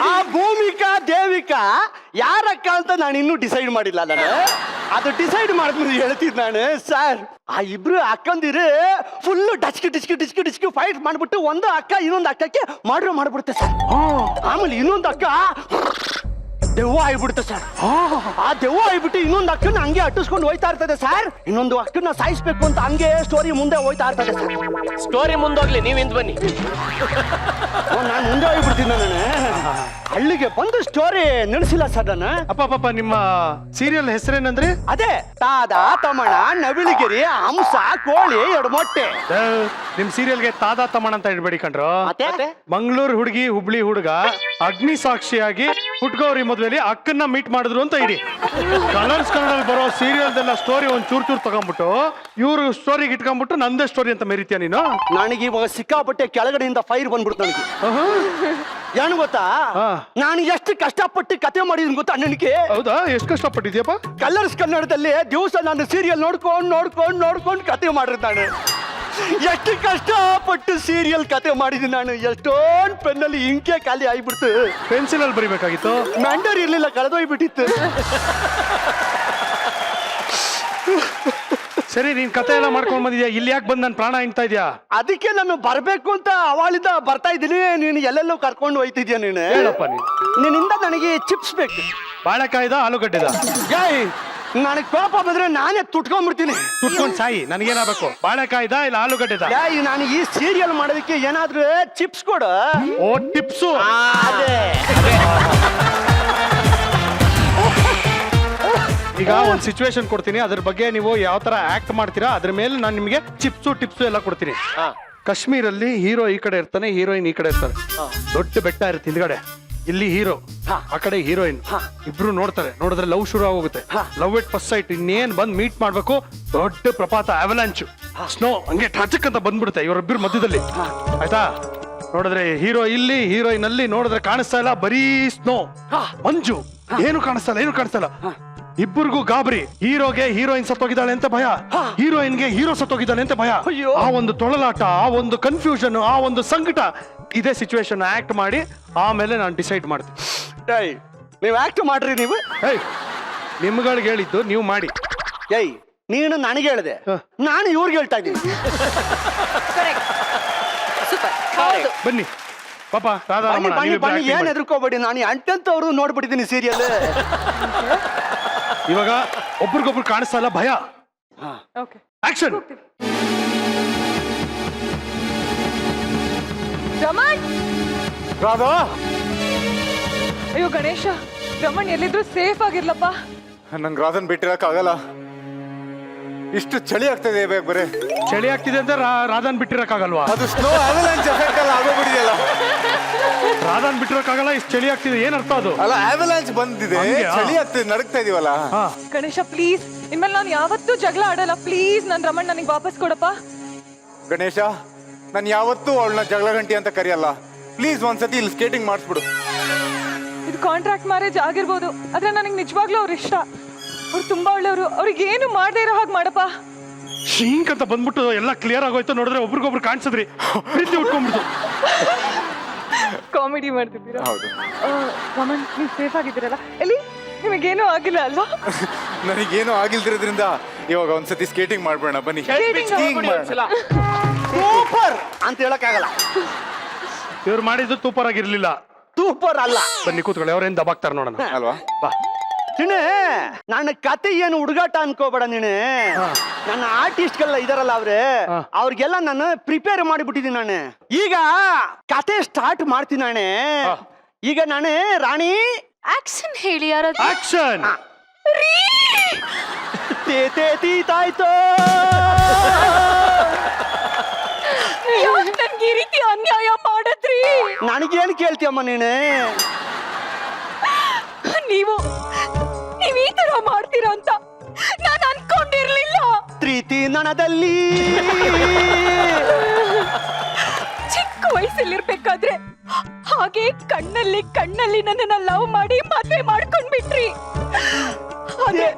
ಆ ಭೂಮಿಕಾ ದೇವಿಕಾ ಯಾರಕ್ಕ ಅಂತ ನಾನು ಇನ್ನೂ ಡಿಸೈಡ್ ಮಾಡಿಲ್ಲ. ನಾನು ಅದು ಡಿಸೈಡ್ ಮಾಡಿದ್ಮೇಲೆ ಹೇಳ್ತಿದ್ ನಾನು. ಸರ್ ಆ ಇಬ್ರು ಅಕ್ಕಂದಿರು ಫುಲ್ ಡಿಸ್ಕಿ ಫೈಟ್ ಮಾಡ್ಬಿಟ್ಟು ಒಂದು ಅಕ್ಕ ಇನ್ನೊಂದು ಅಕ್ಕಕ್ಕೆ ಮಾಡ್ಬಿಡುತ್ತೆ ಸರ್. ಆಮೇಲೆ ಇನ್ನೊಂದು ಅಕ್ಕ ದೆವ್ವ ಆಗ್ಬಿಡುತ್ತೆ ಸರ್. ಆ ದೆವ್ವ ಆಗ್ಬಿಟ್ಟು ಇನ್ನೊಂದು ಅಕ್ಕನ ಹಂಗೆ ಅಟ್ಟಿಸ್ಕೊಂಡು ಹೋಯ್ತಾ ಇರ್ತದೆ ಸರ್. ಇನ್ನೊಂದು ಅಕ್ಕನ ಸಾಯಿಸ್ಬೇಕು ಅಂತ ಹಂಗೆ ಸ್ಟೋರಿ ಮುಂದೆ ಹೋಯ್ತಾ ಇರ್ತದೆ ಸರ್. ಸ್ಟೋರಿ ಮುಂದೋಗ್ಲಿ, ನೀವಿಂದ ಬನ್ನಿ. ನಾನು ಮುಂದೆ ಹೋಗ್ಬಿಡ್ತೀನಿ. ನಾನು ಹಳ್ಳಿಗೆ ಬಂದು ಸ್ಟೋರಿ ನಡೆಸಿಲ್ಲ ಸರ್ ನಾನು. ಅಪ್ಪ ನಿಮ್ಮ ಸೀರಿಯಲ್ ಹೆಸರೇನಂದ್ರಿ? ಅದೇ ತಾದ ತಮಣ ನವಿಲಿಗಿರಿ ಹಂಸ ಕೋಳಿ ಎರಡು ಮೊಟ್ಟೆ. ನಿಮ್ ಸೀರಿಯಲ್ಗೆ ತಾದಾ ತಮಣ ಅಂತ ಇಡ್ಬೇಡಿ ಕಣ್ರು. ಮತ್ತೆ ಮಂಗಳೂರು ಹುಡುಗಿ ಹುಬ್ಳಿ ಹುಡುಗ ಅಗ್ನಿ ಸಾಕ್ಷಿಯಾಗಿ ಹುಟ್ಗೌರಿ ಮದ್ವೆಲಿ ಅಕ್ಕನ್ನ ಮೀಟ್ ಮಾಡಿದ್ರು ಅಂತ ಇಡಿ. ಕಲರ್ಸ್ ಕನ್ನಡಲ್ಲಿ ಬರೋ ಸೀರಿಯಲ್ದೆಲ್ಲ ಸ್ಟೋರಿ ಒಂದ್ ಚೂರ್ ತಗೊಂಡ್ಬಿಟ್ಟು ಇವ್ರು ಸ್ಟೋರಿಗೆ ಇಟ್ಕೊಂಡ್ಬಿಟ್ಟು ನಂದೇ ಸ್ಟೋರಿ ಅಂತ ಮೆರಿತೀಯ ನೀನು? ನನಗೆ ಇವಾಗ ಸಿಕ್ಕಾಪಟ್ಟೆ ಕೆಳಗಡೆಯಿಂದ ಫೈರ್ ಬಂದ್ಬಿಡ್ತು ನನಗೆ. ಏನು ಗೊತ್ತಾ, ನಾನು ಎಷ್ಟು ಕಷ್ಟಪಟ್ಟು ಕತೆ ಮಾಡಿದೀನಿ ಗೊತ್ತಾ ನನಗೆ? ಹೌದಾ? ಎಷ್ಟು ಕಷ್ಟಪಟ್ಟಿದ್ಯಪ್ಪ? ಕಲರ್ಸ್ ಕನ್ನಡದಲ್ಲಿ ದಿವಸ ನಾನು ಸೀರಿಯಲ್ ನೋಡ್ಕೊಂಡು ಕತೆ ಮಾಡಿದ್ ನಾನು. ಎಷ್ಟು ಕಷ್ಟಪಟ್ಟು ಸೀರಿಯಲ್ ಕತೆ ಮಾಡಿದೀನಿ ನಾನು. ಎಷ್ಟೊಂದು ಪೆನ್ನಲ್ಲಿ ಇಂಕೆ ಖಾಲಿ ಆಗಿಬಿಡ್ತು. ಪೆನ್ಸಿಲ್ ಅಲ್ಲಿ ಬರಿಬೇಕಾಗಿತ್ತು, ಮ್ಯಾಂಡರ್ ಇರ್ಲಿಲ್ಲ, ಕಳೆದೋಗ್ಬಿಟ್ಟಿತ್ತು. ಸರಿ, ನೀನ್ ಕತೆ ಎಲ್ಲ ಮಾಡ್ಕೊಂಡ್ ಬಂದಿದ್ಯಾ, ಇಲ್ಲಿ ಯಾಕೆ ಬಂದ್ ನನ್ ಪ್ರಾಣ ಹಿಂಗ್ತಾ ಇದ್ಯಾ? ಅದಕ್ಕೆ ನಾನು ಬರ್ಬೇಕು ಅಂತ ಅವಾಳಿಂದ ಬರ್ತಾ ಇದ್ದೀನಿ. ನೀನು ಎಲ್ಲೆಲ್ಲೋ ಕರ್ಕೊಂಡು ಹೋಯ್ತಿದ್ಯಾ ನೀನು. ಹೇಳಪ್ಪ ನಿನ್ನಿಂದ ನನಗೆ ಚಿಪ್ಸ್ ಬೇಕು. ಬಾಳೆಕಾಯ್ದ ಆಲೂಗಡ್ಡೆದ? ನನಗೆ ಕೋಪ ಬಂದ್ರೆ ನಾನೇ ತುಟ್ಕೊಂಡ್ಬಿಡ್ತೀನಿ. ತುಟ್ಕೊಂಡ್ ಸಾಯಿ, ನನಗೇನಾಗಬೇಕು? ಬಾಳೆಕಾಯ್ದ ಇಲ್ಲ ಆಲೂಗಡ್ಡೆದ? ನಾನು ಈ ಸೀರಿಯಲ್ ಮಾಡೋದಕ್ಕೆ ಏನಾದ್ರೂ ಚಿಪ್ಸ್ ಕೊಡು. ಓ ಟಿಪ್ಸು? ಅದೇ ಈಗ ಒಂದ್ ಸಿಚುವೇಶನ್ ಕೊಡ್ತೀನಿ, ಅದ್ರ ಬಗ್ಗೆ ನೀವು ಯಾವ ತರ ಆಕ್ಟ್ ಮಾಡ್ತೀರಾ ಅದ್ರ ಮೇಲೆ ನಾನು ನಿಮ್ಗೆ ಟಿಪ್ಸು ಎಲ್ಲ ಕೊಡ್ತೀನಿ. ಕಾಶ್ಮೀರಲ್ಲಿ ಹೀರೋ ಈ ಕಡೆ ಇರ್ತಾನೆ, ಹೀರೋಯಿನ್ ಈ ಕಡೆ ಇರ್ತಾರೆ. ದೊಡ್ಡ ಬೆಟ್ಟ ಇರುತ್ತೆ ಹಿಂದ್ಗಡೆ. ಇಲ್ಲಿ ಹೀರೋ, ಆ ಕಡೆ ಹೀರೋಯಿನ್. ಇಬ್ರು ನೋಡಿದ್ರೆ ಲವ್ ಶುರು ಆಗೋಗುತ್ತೆ. Love it first sight. ಇನ್ನೇನ್ ಬಂದ್ ಮೀಟ್ ಮಾಡ್ಬೇಕು, ದೊಡ್ಡ ಪ್ರಪಾತ ಅವಲಾಂಚು ಸ್ನೋ ಹಂಗೆ ಟಚಕ್ ಅಂತ ಬಂದ್ಬಿಡುತ್ತೆ ಇವರಿಬ್ಬರು ಮಧ್ಯದಲ್ಲಿ. ಆಯ್ತಾ? ನೋಡಿದ್ರೆ ಹೀರೋ ಇಲ್ಲಿ, ಹೀರೋಯಿನ್ ಅಲ್ಲಿ. ನೋಡಿದ್ರೆ ಕಾಣಿಸ್ತಾ ಇಲ್ಲ, ಬರೀ ಸ್ನೋ ಮಂಜು, ಏನು ಕಾಣಿಸ್ತಾ ಇಲ್ಲ. ಇಬ್ಬರಿಗೂ ಗಾಬರಿ. ಹೀರೋಗೆ ಹೀರೋಯಿನ್ ಸತ್ತೋಗಿದ್ದಾಳೆ ಅಂತ ಭಯ, ಹೀರೋಯಿನ್ಗೆ ಹೀರೋ ಸತ್ತೋಗಿದ್ದಾಳೆ ಅಂತ ಭಯ. ಆ ಒಂದು ತೊಳಲಾಟ, ಆ ಒಂದು ಕನ್ಫ್ಯೂಷನ್, ಆ ಒಂದು ಸಂಕಟ. ಇದೇ ಸಿಚುವೇಶನ್ ಆಕ್ಟ್ ಮಾಡಿ ಆಮೇಲೆ ನಾನು ಡಿಸೈಡ್ ಮಾಡ್ತೀನಿ. ನೀವು ಆಕ್ಟ್ ಮಾಡ್ರಿ. ನೀವು ನಿಮ್ಗಳಿಗೆ ಹೇಳಿದ್ದು ನೀವು ಮಾಡಿ. ನೀನು ನನಗೆ ಹೇಳಿದೆ, ನಾನು ಇವ್ರಿಗೆ ಹೇಳ್ತಾ ಇದ್ದೀನಿ. ಬನ್ನಿ ಪಾಪ, ಏನ್ ಎದ್ರುಕೋಬೇಡಿ. ನಾನು ಅಂಟಂತವ್ರು ನೋಡ್ಬಿಟ್ಟಿದ್ದೀನಿ ಸೀರಿಯಲ್. ಇವಾಗ ಒಬ್ರಿಗೊಬ್ರು ಕಾಣಿಸ್ತಾ ಇಲ್ಲ, ಭಯ. ಆಕ್ಷನ್. ರಮಣ್! ಅಯ್ಯೋ ಗಣೇಶ, ರಮಣ್ ಎಲ್ಲಿದ್ರು ಸೇಫ್ ಆಗಿರ್ಲಪ್ಪ. ನಂಗೆ ರಾಧನ್ ಬಿಟ್ಟಿರಕ್ಕಾಗಲ್ಲ. ಇಷ್ಟು ಚಳಿ ಆಗ್ತದೆ ಇವಾಗ. ಬರೇ ಚಳಿ ಆಗ್ತಿದೆ ಅಂತ ರಾಧಾನ್ ಬಿಟ್ಟಿರಕ್ಕಾಗಲ್ವಾ? ಅದು ಸ್ನೋ ಅವಲಾಂಚ್ ಎಫೆಕ್ಟ್ ಎಲ್ಲ ಆಗೋಗ್ಬಿಡಿದೆಯಲ್ಲ. ರಾಧಾನ್ ಬಿಟ್ಟಿರಕ್ಕಾಗಲ್ಲ, ಇಷ್ಟು ಚಳಿ ಆಗ್ತಿದೆ, ಏನ್ ಅರ್ಥ ಅದು? ಅಲ್ಲ, ಅವಲಾಂಚ್ ಬಂದಿದೆ, ಚಳಿ ಆಗ್ತಿದೆ, ನಡಕ್ತಾ ಇದೀವಲ್ಲ. ಗಣೇಶ ಪ್ಲೀಸ್, ಇನ್ಮೇಲೆ ನಾನು ಯಾವತ್ತೂ ಜಗಳ ಆಡಲ್ಲ. ಪ್ಲೀಸ್ ನನ್ ರಮಣ್ ನನಗೆ ವಾಪಸ್ ಕೊಡಪ್ಪ. ಗಣೇಶ, ನಾನು ಯಾವತ್ತೂ ಅವಳನ್ನ ಜಗಳ ಗಂಟಿ ಅಂತ ಕರೆಯಲ್ಲ. ಪ್ಲೀಸ್ ಒಂದ್ಸತಿ ಇಲ್ಲಿ ಸ್ಕೇಟಿಂಗ್ ಮಾಡಿಸ್ಬಿಡು. ಇದು ಕಾಂಟ್ರಾಕ್ಟ್ ಮ್ಯಾರೇಜ್ ಆಗಿರ್ಬೋದು, ಆದ್ರೆ ನನಗೆ ನಿಜವಾಗ್ಲೂ ಅವ್ರು ಇಷ್ಟ. ಅವ್ರು ತುಂಬಾ ಒಳ್ಳೆಯವರು. ಅವ್ರಿಗೆ ಏನು ಮಾಡದೇ ಇರೋ ಹಾಗೆ ಮಾಡಪ್ಪ. ಶೀಂಕ್ ಅಂತ ಬಂದ್ಬಿಟ್ಟು ಎಲ್ಲ ಕ್ಲಿಯರ್ ಆಗೋಯ್ತು. ನೋಡಿದ್ರೆ ಒಬ್ರಿಗೊಬ್ರು ಕಾಣಿಸಿದ್ರಿ, ಪ್ರೀತಿ ಉಟ್ಕೊಂಡ್ಬಿಡ್ತು. ಕಾಮಿಡಿ ಮಾಡ್ತಿದ್ದೀರಾ? ಹೌದು. ರಮಣ್, ನೀವು ಸೇಫ್ ಆಗಿದ್ದೀರಲ್ಲ? ಎಲ್ಲಿ ನಿಮಗೇನೂ ಆಗಿಲ್ಲ ಅಲ್ವಾ? ನನಗೇನು ಆಗಿಲ್ದಿರೋದ್ರಿಂದ ಇವಾಗ ಒಂದ್ಸತಿ ಸ್ಕೇಟಿಂಗ್ ಮಾಡ್ಬೇಡ. ಬನ್ನಿ. ಸೂಪರ್ ಅಂತ ಹೇಳಕ್ಕಾಗಲ್ಲ. ಇವ್ರು ಮಾಡಿದ್ದು ಸೂಪರ್ ಆಗಿರ್ಲಿಲ್ಲ. ಸೂಪರ್ ಅಲ್ಲ. ಬನ್ನಿ ಕೂತ್ಕೊಳ್ಳಿ, ಅವ್ರೇನ್ ದಬಾಕ್ತಾರ ನೋಡೋಣ ಅಲ್ವಾ? ಬಾ. ನೀನೆ ನನ್ನ ಕತೆ ಏನು ಹುಡುಗಾಟ ಅನ್ಕೋಬೇಡ. ನೀನೆ ನನ್ನ ಆರ್ಟಿಸ್ಟ್ಗೆಲ್ಲ ಇದಾರಲ್ಲ ಅವ್ರಿಗೆಲ್ಲ ನಾನು ಪ್ರಿಪೇರ್ ಮಾಡಿಬಿಟ್ಟಿದ್ದೀನಿ. ನಾನು ಈಗ ಕತೆ ಸ್ಟಾರ್ಟ್ ಮಾಡ್ತೀನಿ. ನಾನೇ ಈಗ ನಾನೇ ರಾಣಿ ಆಕ್ಷನ್ ಹೇಳಿ. ಯಾರಾದ್ರೂ ಆಕ್ಷನ್. ತೀತಾಯ್ತು. ನನ್ಗೆ ಈ ರೀತಿ ಅನ್ಯಾಯ ಮಾಡದ್ರಿ? ನನಗೇನು ಕೇಳ್ತೀಯಮ್ಮ ನೀನೆ? ನೀವು ಈ ತರ ಮಾಡ್ತೀರಾ ಅಂತ ನಾನು ಅನ್ಕೊಂಡಿರ್ಲಿಲ್ಲ. ಪ್ರೀತಿ ನನದಲ್ಲಿ ಚಿಕ್ಕ ವಯಸ್ಸಲ್ಲಿರ್ಬೇಕಾದ್ರೆ ಹಾಗೆ ಕಣ್ಣಲ್ಲಿ ನನ್ನನ್ನ ಲವ್ ಮಾಡಿ ಮದ್ವೆ ಮಾಡ್ಕೊಂಡ್ಬಿಟ್ರಿ.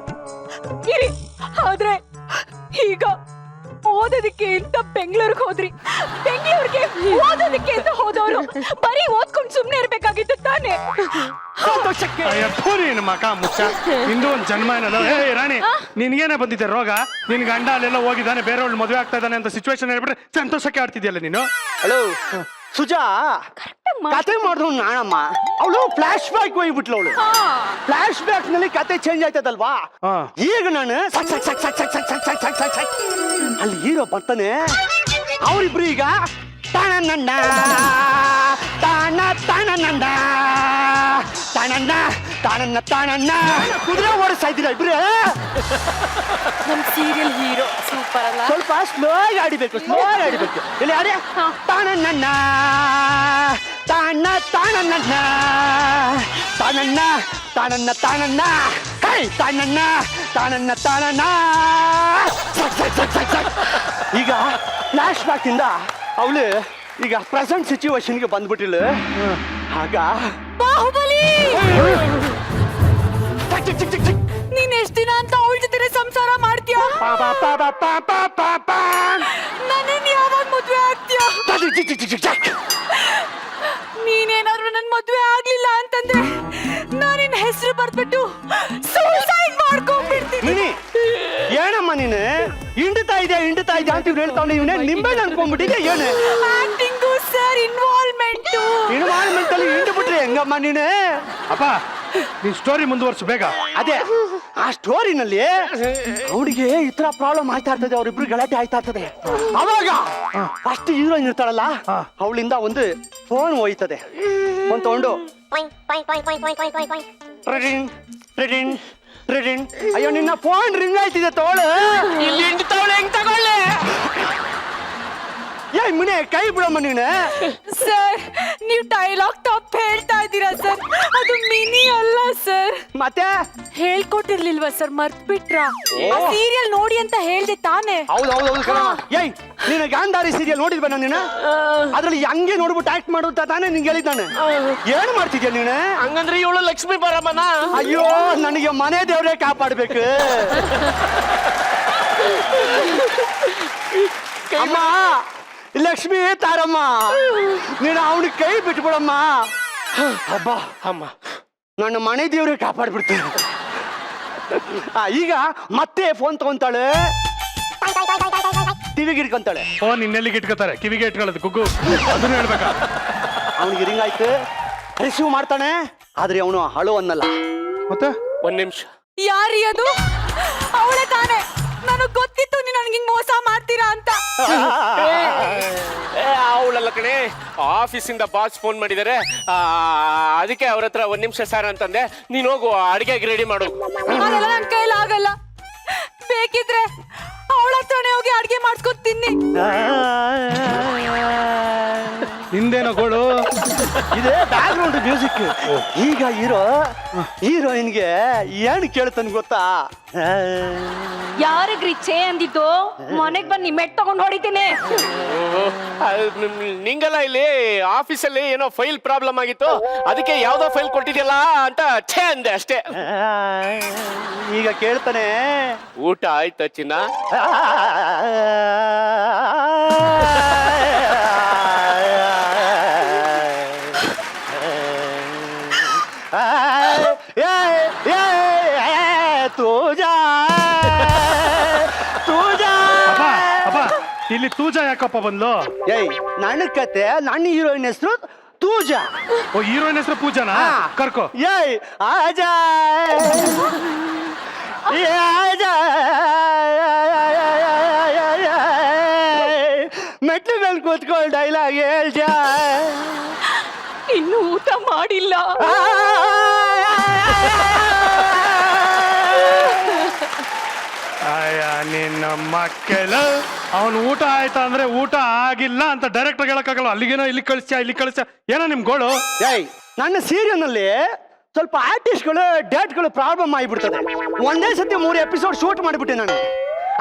ಆದ್ರೆ ಈಗ ಓದೋದಕ್ಕೆ ಅಂತ ಬೆಂಗಳೂರಿಗೆ ಹೋದ್ರಿ. ಬೆಂಗಳೂರಿಗೆ ಓದೋದಕ್ಕೆ ಅಂತ ಹೋದವರು ಬರೀ ಓದ್ಕೊಂಡ್ ಸುಮ್ನೆ ಸಂತೋಷಕ್ಕೆ ನೀನು ಮಕ ಮುಚ್ಚ ಇಂದು ಒಂದ್ ಜನ್ಮ ಏನದ ಏ ರಾಣಿ ನಿನ್ಗೇನೆ ಬಂದಿದೆ ರೋಗ ನಿನ್ ಗಂಡ ಅಲ್ಲೆಲ್ಲ ಹೋಗಿದ್ದಾನೆ ಬೇರೆಯವ್ಳು ಮದುವೆ ಆಗ್ತಾ ಇದ್ದಾನೆ ಅಂತ ಸಿಚುವೇಶನ್ ಹೇಳ್ಬಿಟ್ರೆ ಸಂತೋಷಕ್ಕೆ ಆಡ್ತಿದ್ಯಲ್ಲ ನೀನು. ಹಲೋ ಸುಜಾ, ಕತೆ ಮಾಡಿದ್ರು ನಾಣಮ್ಮ. ಅವಳು ಫ್ಲಾಶ್ ಬ್ಯಾಕ್ ಹೋಗ್ಬಿಟ್ಲು. ಅವಳು ಫ್ಲಾಶ್ ಬ್ಯಾಕ್ ನಲ್ಲಿ ಕತೆ ಚೇಂಜ್ ಆಯ್ತದಲ್ವಾ. ಹಾ. ಈಗ ನಾನು ಸಕ್ ಸಕ್ ಸಕ್ ಸಕ್ ಸಕ್ ಸಕ್ ಸಕ್ ಸಕ್ ಸಕ್ ಸಕ್ ಸಕ್ ಅಲ್ಲಿ ಹೀರೋ ಬರ್ತಾನೆ. ಅವರಿಬ್ರು ಈಗ ತಾಣಣ್ಣ ತಾಣ ತಾಣಣ್ಣ ತಾಣಣ್ಣ ತಾಣಣ್ಣ ತಾಣಣ್ಣ ಕುದುರೆ ಓಡಿಸ್ತಾ ಇದ್ದೀರಾ ಇಬ್ರು. ನಮ್ ಸೀರಿಯಲ್ ಹೀರೋ ಸೂಪರ್ ಅಲ್ಲ? ಸ್ವಲ್ಪ ಸ್ಲೋ ಆಗಿ ಆಡಿಬೇಕು, ಸ್ಲೋ ಆಗಿ ಆಡಿಬೇಕು. ಇಲ್ಲಿ ಆಡಿ ತಾಣಣ್ಣ ತಾಣ ತಾಣಣ್ಣ ತಾಣಣ್ಣ ತಾಣಣ್ಣ ತಾಣಣ್ಣ ಹೈ ತಾಣಣ್ಣ ತಾಣಣ್ಣ ತಾಣಣ್ಣ ಸಕ್ ಸಕ್ ಸಕ್ ಸಕ್ ಸಕ್. ಈಗ ಫ್ಲಾಶ್ ಬ್ಯಾಕ್ ಇಂದ ಅವಳು ಈಗ ಪ್ರೆಸೆಂಟ್ ಸಿಚುವೇಶನ್ಗೆ ಬಂದ್ಬಿಟ್ಟಿಲ್ಲ. ಆಗ ಬಾಹುಬಲಿ ಚಿಕ್ ಚಿಕ್ ಚಿಕ್ ಚಿಕ್ ನೀನ್ ಎಷ್ಟ್ ದಿನ ಅಂತ ಅವಳ ಜೊತೆ ಸಂಸಾರ ಮಾಡ್ತೀಯ? ಪಾ ಪಾ ಪಾ ಪಾ ಪಾ ಪಾ ಪಾ ಪಾ ನನ್ನನ್ ಯಾವಾಗ ಮದ್ವೆ ಆಗ್ತೀಯ? ಚಿಕ್ ಚಿಕ್ ಚಿಕ್ ಚಿಕ್ ಚಿಕ್. ನೀನೇನಾದ್ರೂ ನನ್ ಮದ್ವೆ ಆಗ್ಲಿಲ್ಲ ಅಂತಂದ್ರೆ ನಾನಿನ್ ಹೆಸರು ಬರ್ದ್ಬಿಟ್ಟು ಸೂಸೈಡ್ ಮಾಡ್ಕೊಂಡ್ಬಿಡ್ತೀನಿ. ಮಿನಿ ಏನಮ್ಮ ನೀನು ಹಿಂಡ್ತಾ ಇದೆ ಅಂತ ಇವ್ನು ಹೇಳ್ತಾವನೆ. ಇವನೇ ನಿಂಬೆ ಅನ್ಕೊಂಡ್ಬಿಟ್ಟಿದೆ. ಏನು ಆಕ್ಟಿಂಗು ಸರ್, ಇನ್ವಾಲ್ವ್ಮೆಂಟು. ಇನ್ವಾಲ್ವ್ಮೆಂಟ್ ಅಲ್ಲಿ ಹಿಂಡ್ಬಿಟ್ರಿ ಹೆಂಗಮ್ಮ ನೀನು? ಅಪ್ಪ ನೀನ್ ಸ್ಟೋರಿ ಮುಂದುವರ್ಸು ಬೇಗ. ಅದೇ ಆ ಸ್ಟೋರಿನಲ್ಲಿ ಅವಳಿಗೆ ಈ ತರ ಪ್ರಾಬ್ಲಮ್ ಆಯ್ತಾ ಇರ್ತದೆ, ಅವ್ರಿಬ್ರು ಗಲಾಟೆ ಆಯ್ತಾ ಇರ್ತದೆ. ಅವಾಗ ಫಸ್ಟ್ ಹೀರೋಯಿನ್ ಇರ್ತಾಳಲ್ಲ, ಅವಳಿಂದ ಒಂದು ಫೋನ್ ಹೋಯ್ತದೆ. ಫೋನ್ ತಗೊಂಡು ರಿಡಿಂಗ್ ರಿಡಿಂಗ್ ರಿಡಿಂಗ್. ಅಯ್ಯೋ ನಿನ್ನ ಫೋನ್ ರಿಂಗ್ ಆಯ್ತಿದೆ ತಗೊಳ್ಳು. ಇಲ್ಲಿ ಹಿಂಡ್ತಾವಳೆ ಹೆಂಗ್ ತಗೊಳ್ಳೆ? ಏ ಮುನೆ ಕೈ ಬಿಡಮ್ಮ ನೀನು. ಸರ್ ನೀವು ಡೈಲಾಗ್ ತಪ್ಪು ಹೇಳ್ತಾ ಇದ್ದೀರಾ ಸರ್. ಅದು ಮಿನಿ ಅಲ್ಲ ಸರ್. ಮತ್ತೆ ಹೇಳ್ಕೊಟ್ಟಿರ್ಲಿಲ್ವಾ ಸರ್, ಮರ್ತ್ಬಿಟ್ರ? ಸೀರಿಯಲ್ ನೋಡಿ ಅಂತ ಹೇಳ್ದೆ ತಾನೇ? ಹೌದು. ಏಯ್ ನೀನು ಗಾಂಧಾರಿ ಸೀರಿಯಲ್ ನೋಡಿದ್ವ ನೀನು? ಅದ್ರಲ್ಲಿ ಹಂಗೆ ನೋಡ್ಬಿಟ್ಟು ಆಕ್ಟ್ ಮಾಡುತ್ತಾ ತಾನೇ ನಿಂಗೆ ಹೇಳಿದ್ದಾನೆ. ಏನು ಮಾಡ್ತಿದ್ಯಾ ನೀನು? ಹಂಗಂದ್ರೆ ಇವಳು ಲಕ್ಷ್ಮೀ ಬರಮ್ಮನ. ಅಯ್ಯೋ ನನಗೆ ಮನೆ ದೇವ್ರೇ ಕಾಪಾಡ್ಬೇಕು. ಅಮ್ಮ ಲಕ್ಷ್ಮಿ ತಾರಮ್ಮ, ನೀನು ಅವನ ಕೈ ಬಿಟ್ಬಿಡಮ್ಮ. ಹಬ್ಬ ಅಮ್ಮ, ನನ್ನ ಮನೆ ದೇವ್ರೇ ಕಾಪಾಡ್ಬಿಡ್ತೀನಿ. ಈಗ ಮತ್ತೆ ಫೋನ್ ತಗೊಂತಾಳೆ, ಟಿವಿಗೆ ಇಟ್ಕೊಂತಾಳೆ. ಫೋನ್ ಇನ್ನೆಲ್ಲಿಗೆ ಇಟ್ಕೋತಾರೆ? ಕಿವಿಗೆ ಇಟ್ಕೊಳ್ಳೋದು ಕುಗ್ಗು, ಅದನ್ನ ಹೇಳ್ಬೇಕಾ? ಅವನಿಗೆ ರಿಂಗ್ ಆಯ್ತು, ರಿಸೀವ್ ಮಾಡ್ತಾನೆ. ಆದ್ರೆ ಅವನು ಹಳು ಅನ್ನಲ್ಲ. ಮತ್ತೆ ಒಂದ್ ನಿಮಿಷ. ಯಾರಿ ಅದು? ಅವಳೇ ತಾನೇ? ನನಗ್ ಗೊತ್ತಿತ್ತು ನೀನ್ ನನ್ಗೆ ಹಿಂಗ್ ಮೋಸ ಮಾಡ್ತೀರಾ ಅಂತ. ಅವಳಲ್ಲ ಕಣೆ, ಆಫೀಸಿಂದ ಬಾಸ್ ಫೋನ್ ಮಾಡಿದ್ದಾರೆ. ಅದಕ್ಕೆ ಅವ್ರ ಹತ್ರ ಒಂದ್ ನಿಮಿಷ ಸರ್ ಅಂತಂದೆ. ನೀನ್ ಹೋಗು ಅಡಿಗೆಗೆ ರೆಡಿ ಮಾಡು. ಅದೆಲ್ಲ ನನ್ ಕೈಲಿ ಆಗಲ್ಲ. ಬೇಕಿದ್ರೆ ಅವಳ ಹತ್ರನೇ ಹೋಗಿ ಅಡ್ಗೆ ಮಾಡ್ಸ್ಕೊತ್ ತಿನ್ನಿ. ಹಿಂದೇನೋ ಗೋಳು. ಇದೇ ಬ್ಯಾಕ್ ಗ್ರೌಂಡ್ ಮ್ಯೂಸಿಕ್. ಈಗ ಹೀರೋಯಿನ್ಗೆ ಏನು ಕೇಳ್ತಾನೆ ಗೊತ್ತಾ? ಯಾರಿಗ್ರಿ ಛೇ ಅಂದಿದ್ದು? ಮನೆಗ್ ಬಂದು ಮೆಟ್ ತಗೊಂಡ್ ಹೊಡಿತೀನಿ. ನಿಂಗಲ್ಲ, ಇಲ್ಲಿ ಆಫೀಸಲ್ಲಿ ಏನೋ ಫೈಲ್ ಪ್ರಾಬ್ಲಮ್ ಆಗಿತ್ತು, ಅದಕ್ಕೆ ಯಾವ್ದೋ ಫೈಲ್ ಕೊಟ್ಟಿದ್ಯಲ್ಲ ಅಂತ ಛೇ ಅಂದೆ ಅಷ್ಟೇ. ಈಗ ಕೇಳ್ತಾನೆ, ಊಟ ಆಯ್ತಾ ಚಿನ್ನ? ಅಪ್ಪ ಇಲ್ಲಿ ತೂಜಾ ಯಾಕಪ್ಪ ಬಂದ್ಲು? ಏಯ್ ನನ್ನ ಕತೆ, ನನ್ನ ಹೀರೋಯಿನ್ ಹೆಸರು ತೂಜಾ. ಓ ಹೀರೋಯಿನ್ ಹೆಸರು ಪೂಜಾನಾ? ಕರ್ಕೋ. ಏಯ್ ಆಜಾ ಮೆಟ್ಲು ಮೇಲೆ ಕೂತ್ಕೊಳ್ಳಿ, ಡೈಲಾಗ್ ಹೇಳ್ಜಾ. ಇನ್ನು ಊಟ ಮಾಡಿಲ್ಲ. ಅಯ್ಯ ನಿನ್ನ ಮಕ್ಕಳು, ಅವನು ಊಟ ಆಯ್ತಾ ಅಂದ್ರೆ ಊಟ ಆಗಿಲ್ಲ ಅಂತ ಡೈರೆಕ್ಟ್ ಹೇಳಕ್ಕಾಗಲ್ಲ. ಅಲ್ಲಿಗೇನೋ ಇಲ್ಲಿ ಕಳಿಸ್ಯ ಏನೋ ನಿಮ್ ಗೋಳು? ಏಯ್ ನನ್ನ ಸೀರಿಯಲ್ ನಲ್ಲಿ ಸ್ವಲ್ಪ ಆರ್ಟಿಸ್ಟ್ಗಳು ಡೇಟ್ಗಳು ಪ್ರಾಬ್ಲಮ್ ಆಗಿಬಿಡ್ತದೆ. ಒಂದೇ ಸತಿ 3 ಎಪಿಸೋಡ್ ಶೂಟ್ ಮಾಡಿಬಿಟ್ಟೆ ನಾನು.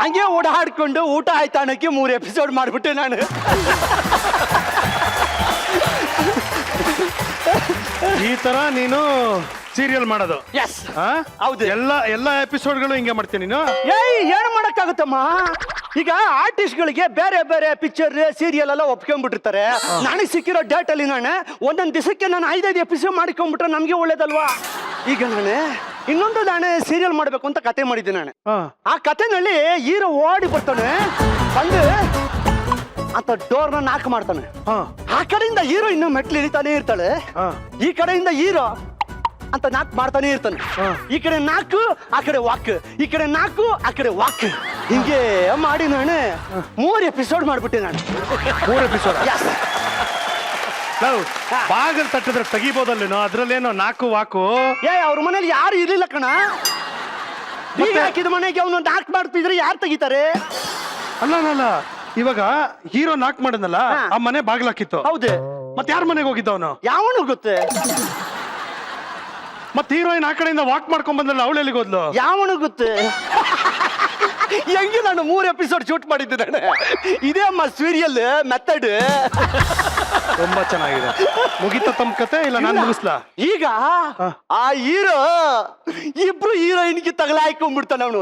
ಹಂಗೆ ಓಡಾಡ್ಕೊಂಡು ಊಟ ಆಯ್ತಾ ಅನ್ನಕ್ಕೆ 3 ಎಪಿಸೋಡ್ ಮಾಡಿಬಿಟ್ಟೆ ನಾನು. ಈ ತರ ನೀನು ಸೀರಿಯಲ್ ಮಾಡೋದು? ಎಸ್ ಹಾ ಹೌದು. ಎಲ್ಲ ಎಪಿಸೋಡ್ಗಳು ಹಿಂಗೆ ಮಾಡ್ತೀನಿ ನೀನು? ಏಯ್ ಏನು ಮಾಡಕ್ಕಾಗುತ್ತಮ್ಮ? ಈಗ ಆರ್ಟಿಸ್ಟ್ಗಳಿಗೆ ಬೇರೆ ಬೇರೆ ಪಿಕ್ಚರ್ ಸೀರಿಯಲ್ ಎಲ್ಲ ಒಪ್ಕೊಂಡ್ಬಿಟ್ಟಿರ್ತಾರೆ. ನನಗೆ ಸಿಕ್ಕಿರೋ ಡೇಟ್ ಅಲ್ಲಿ ನಾನು ಒಂದೊಂದು ದಿವಸಕ್ಕೆ ನಾನು 5-5 ಎಪಿಸೋಡ್ ಮಾಡ್ಕೊಂಡ್ಬಿಟ್ರೆ ನಮ್ಗೆ ಒಳ್ಳೇದಲ್ವಾ? ಈಗ ನಾನು ಸೀರಿಯಲ್ ಮಾಡ್ಬೇಕು ಅಂತ ಕತೆ ಮಾಡಿದ್ದೆ ನಾನು. ಆ ಕತೆನಲ್ಲಿ ಹೀರೋ ಓಡಿ ಬರ್ತಾನೆ, ಬಂದು ಅಂತ ಡೋರ್ನ ನಾಕ್ ಮಾಡ್ತಾನೆ. ಆ ಕಡೆಯಿಂದ ಹೀರೋ ಇನ್ನು ಮೆಟ್ಲು ಇಳಿತಾನೆ ಇರ್ತಾಳೆ, ಈ ಕಡೆಯಿಂದ ಹೀರೋ ಅಂತ ನಾಕ್ ಮಾಡ್ತಾನೆ ಇರ್ತಾನೆ. ಈ ಕಡೆ ನಾಲ್ಕು, ಆ ಕಡೆ ವಾಕ್, ಈ ಕಡೆ ನಾಲ್ಕು, ಆ ಕಡೆ ವಾಕ್, ಹಿಂಗೆ ಮಾಡಿ ನಾನು 3 ಎಪಿಸೋಡ್ ಮಾಡ್ಬಿಟ್ಟೆ ನಾನು. 3 ಎಪಿಸೋಡ್ ಬಾಗಲ್ ತಟ್ಟಿದ್ರೆ ತೆಗಿಬೋದಲ್ಲೇನೋ, ಅದ್ರಲ್ಲೇನೋ 4 ವಾಕು. ಅವ್ರ ಮನೇಲಿ ಯಾರು ಇರ್ಲಿಲ್ಲ ಕಣ. ಬೀಗ ಹಾಕಿದ ಮನೆಗೆ ಅವನು ನಾಕ್ ಮಾಡ್ತಿದ್ರೆ ಯಾರು ತೆಗಿತಾರೆ? ಅಲ್ಲ ಇವಾಗ ಹೀರೋ ನಾಕ್ ಮಾಡದ್ನಲ್ಲ, ಆ ಮನೆ ಬಾಗ್ಲಾಕಿತ್ತು. ಹೌದು. ಮತ್ತೆ ಯಾರ ಮನೆಗೆ ಹೋಗಿದ್ದ ಅವನು? ಯಾವನು ಗೊತ್ತೇ? ಮತ್ತೆ ಹೀರೋಯಿನ್ ಆ ಕಡೆಯಿಂದ ವಾಕ್ ಮಾಡ್ಕೊಂಡ್ ಬಂದಲ್ಲ, ಅವಳು ಎಲ್ಲಿಗೆ ಹೋದ್ಲು? ಯಾವನು ಗೊತ್ತೇ? ಹೆಂಗೆ ನಾನು 3 ಎಪಿಸೋಡ್ ಶೂಟ್ ಮಾಡಿದ್ದೆ ನಾನು. ಇದೇ ಅಮ್ಮ ಸೀರಿಯಲ್ ಮೆಥಡ್. ತುಂಬಾ ಚೆನ್ನಾಗಿದೆ. ಮುಗಿತ ತಮ್ಮ ಕತೆ ಇಲ್ಲ ನಾನು ಮುಗಿಸ್ಲಾ? ಈಗ ಆ ಹೀರೋ ಇಬ್ರು ಹೀರೋಯಿನ್ಗೆ ತಗಲ ಹಾಕೊಂಡ್ಬಿಡ್ತಾನೆ ಅವನು.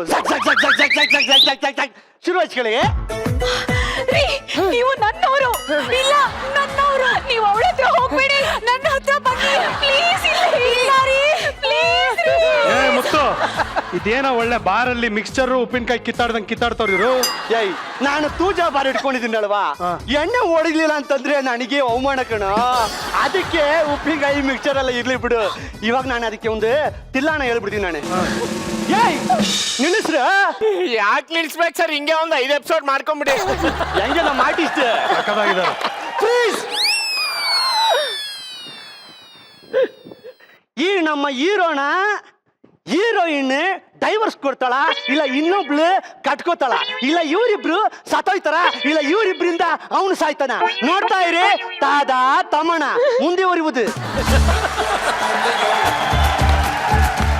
ಶುರು ಹಚ್ಕೊಳ್ಳಿ. ನೀವು ನನ್ನವರು ಇಲ್ಲ, ನನ್ನವರು. ನೀವು ಅವಳ ಹತ್ರ ಹೋಗ್ಬೇಡಿ, ನನ್ನ ಹತ್ರ ಬನ್ನಿ ಪ್ಲೀಸ್. ಇಲ್ಲ ರೀ, ಪ್ಲೀಸ್. ಮುತ್ತು, ಇದೇನೋ ಒಳ್ಳೆ ಬಾರಲ್ಲಿ ಮಿಕ್ಸ್ಚರ್ ಉಪ್ಪಿನಕಾಯಿ ಕಿತ್ತಾಡ್ದಂಗ್ ಕಿತ್ತಾಡ್ತವ್ರು ಇವರು. ನಾನು ತೂಜಾ ಬಾರ್ ಇಟ್ಕೊಂಡಿದ್ದೀನಿ ಅಲ್ವಾ, ಎಣ್ಣೆ ಓಡಿಲಿಲ್ಲ ಅಂತಂದ್ರೆ ನನಗೆ ಅವಮಾನ ಕಣ. ಅದಕ್ಕೆ ಉಪ್ಪಿನಕಾಯಿ ಮಿಕ್ಸ್ಚರ್ ಎಲ್ಲ ಇರ್ಲಿ ಬಿಡು. ಇವಾಗ ನಾನು ಅದಕ್ಕೆ ಒಂದು ತಿಲ್ಲಾಣ ಹೇಳ್ಬಿಡ್ತೀನಿ ನಾನು. ನಿಲ್ಲಿಸ್ರ ಯಾಕೆ ನಿಲ್ಸ್ಬೇಕು ಸರ್? ಹಿಂಗೆ ಒಂದು 5 ಎಪಿಸೋಡ್ ಮಾಡ್ಕೊಂಬಿಡಿ. ಹೆಂಗೆಲ್ಲ ಮಾಡಿಸ್ತೆ ಪ್ಲೀಸ್. ಈ ನಮ್ಮ ಹೀರೋಯಿನ್ ಡೈವರ್ಸ್ ಕೊಡ್ತಾಳ, ಇಲ್ಲ ಇನ್ನೊಬ್ಳು ಕಟ್ಕೋತಾಳ, ಇಲ್ಲ ಇವರಿಬ್ರು ಸತ್ತೋಯ್ತಾರ, ಇಲ್ಲ ಇವರಿಬ್ರಿಂದ ಅವನು ಸಾಯ್ತಾನ. ನೋಡ್ತಾ ಇರಿ ತಾದಾ ತಮಣ ಮುಂದೆ ಒರಿವುದು.